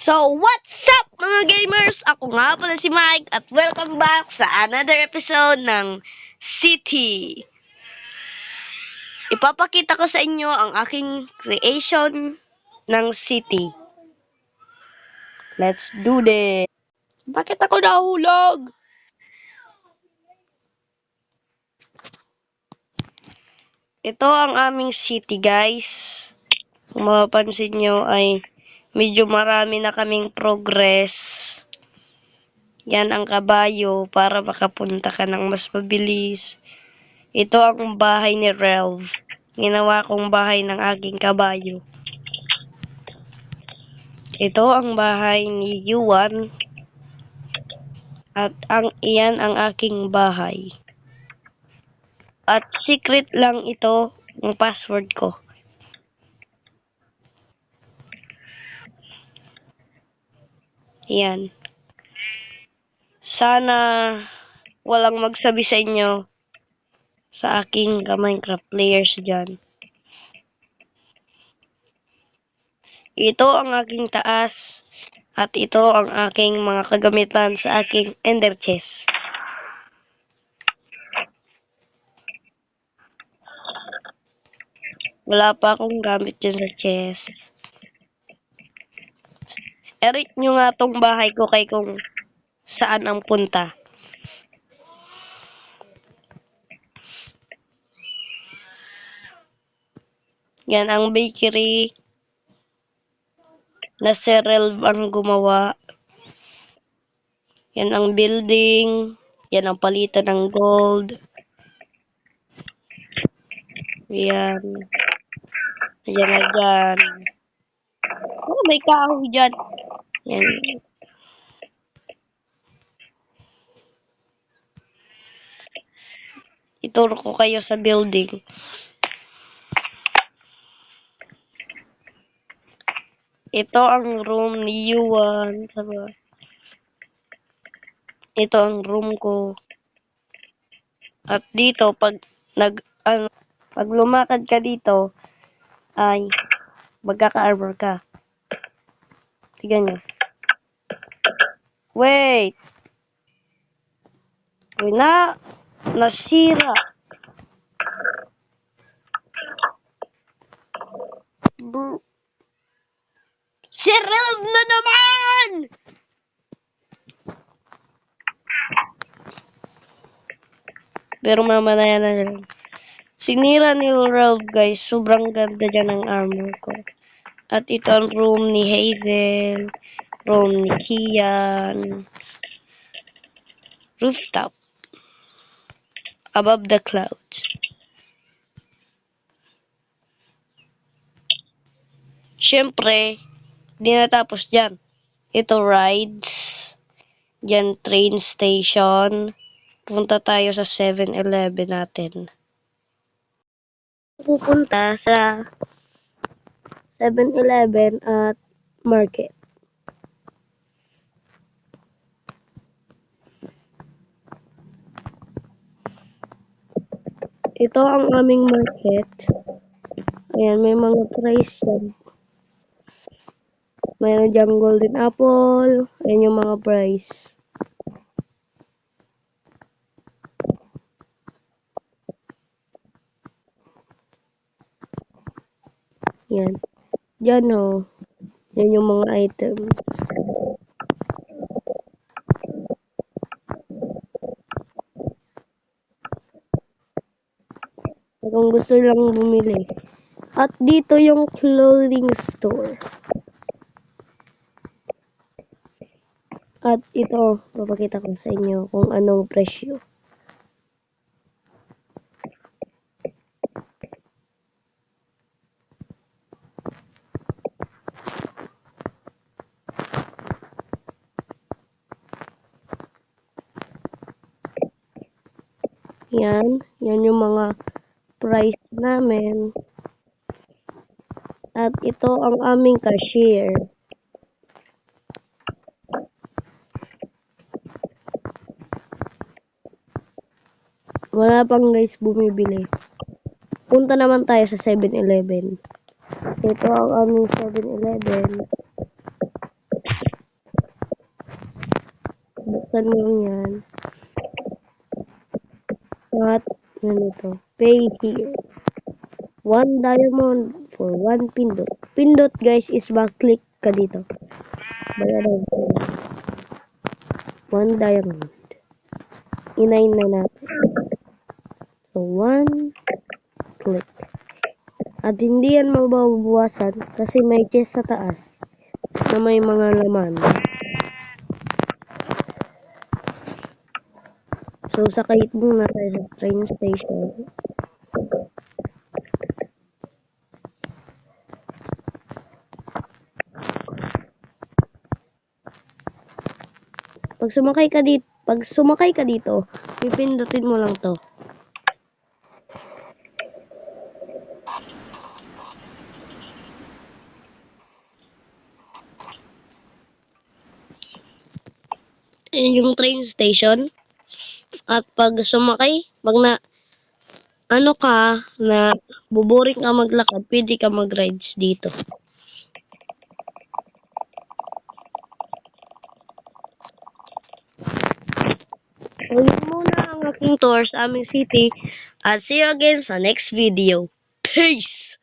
So, what's up mga gamers? Ako nga pala si Mike at welcome back sa another episode ng City. Ipapakita ko sa inyo ang aking creation ng City. Let's do this! Bakit ako nahulog? Ito ang aming city, guys. Kung mapapansin nyo ay medyo marami na kaming progress. Yan ang kabayo para makapunta ka ng mas mabilis. Ito ang bahay ni Relv. Ginawa kong bahay ng aking kabayo. Ito ang bahay ni Yuan. At iyan ang aking bahay. At secret lang ito ang password ko. Yan. Sana walang magsabi sa inyo sa aking Minecraft players dyan. Ito ang aking taas. At ito ang aking mga kagamitan sa aking ender chest. Wala pa akong gamit dyan sa chest. I-rate nyo nga tong bahay ko kay kung saan ang punta. Yan ang bakery na si Relv ang gumawa. Yan ang building. Yan ang palitan ng gold. Yan. Yan na dyan. Oh, may kahoy dyan. Yan. Ituro ko kayo sa building. Ito ang room ni Yuan. Ito ang room ko. At dito, pag lumakad ka dito, ay magkaka-armor ka. Tignan nyo. Wait! Nasira. Si Relv na naman! Pero mamaya na lang. Sinira ni Relv, guys. Sobrang ganda dyan ang armor ko. At ito ang room ni Hazel. Room ni Kian. Rooftop. Above the clouds. Siyempre, di natapos dyan. Ito rides. Dyan train station. Punta tayo sa 7-Eleven natin. Pupunta sa 7-Eleven at market. Ito ang aming market. Ayan, may mga price yan. Mayroon diyang golden apple. Ayan yung mga price. Yan. Diyan o. Yan yung mga items. Kung gusto lang bumili. At dito yung clothing store. At ito, papakita ko sa inyo kung anong presyo. Yan yung mga price namin. At ito ang aming cashier. Wala pang guys bumibili. Punta naman tayo sa 7-Eleven. Ito ang aming 7-Eleven. bubuksan mo lang yan. At, ganito, pay here. 1 diamond for 1 pindot. Pindot, guys, is ba-click ka dito. Bayaran ko. 1 diamond. Inayin na natin. So, 1 click. At hindi yan mababawasan kasi may chest sa taas na may mga laman. So, sakay muna tayo sa train station. Pag sumakay ka dito, pipindutin mo lang to. Ayan yung train station. At pag sumakay, pag na ano ka, na buboring ka maglakad, pwede ka mag-rides dito. So, yun muna ang aking tour sa aming city. At see you again sa next video. Peace!